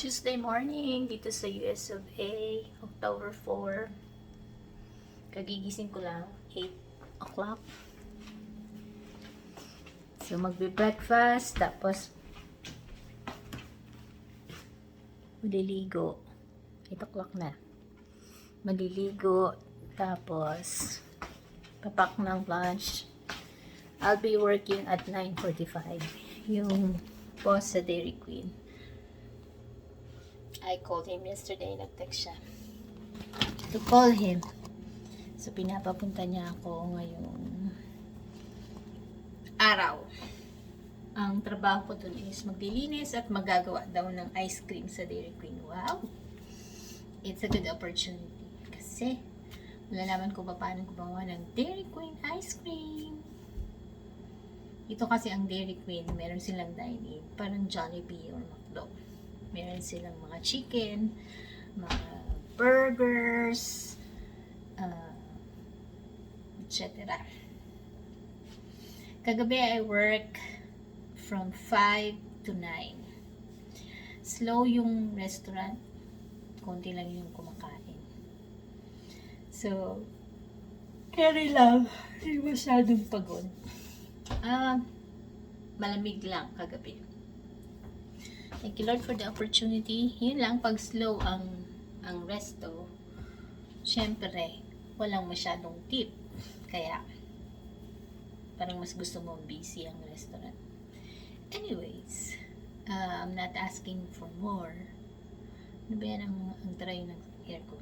Tuesday morning dito sa US of A, October 4. Kagigising ko lang, 8 o'clock. So magbe-breakfast, tapos maliligo. 8 o'clock na. Maliligo, tapos papak ng lunch. I'll be working at 9:45. Yung boss sa Dairy Queen. I called him yesterday, nag-text siya to call him. So, pinapapunta niya ako ngayong araw. Ang trabaho ko dun is maglilinis at magagawa daw ng ice cream sa Dairy Queen. Wow! It's a good opportunity. Kasi, malalaman ko pa paano gumawa ng Dairy Queen ice cream. Ito kasi ang Dairy Queen, meron silang dine-in, parang Jollibee or McDo. Meron silang mga chicken, mga burgers, etc. Kagabi I work from 5 to 9. Slow yung restaurant, konti lang yung kumakain. So, carry lang, hindi masyadong pagod. Malamig lang kagabi. Thank you Lord for the opportunity. Yun lang, pag slow ang resto, syempre, walang masyadong tip. Kaya, parang mas gusto mo busy ang restaurant. Anyways, I'm not asking for more. Ano ba yan ang try ng aircon?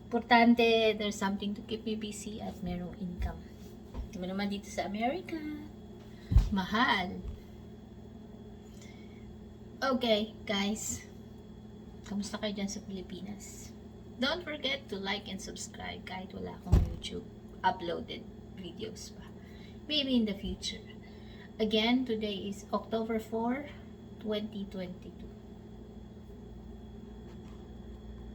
Importante, there's something to keep me busy at merong income. Diba naman dito sa America, mahal. Okay, guys. Kamusta kayo dyan sa Pilipinas? Don't forget to like and subscribe kahit wala akong YouTube uploaded videos pa. Maybe in the future. Again, today is October 4, 2022.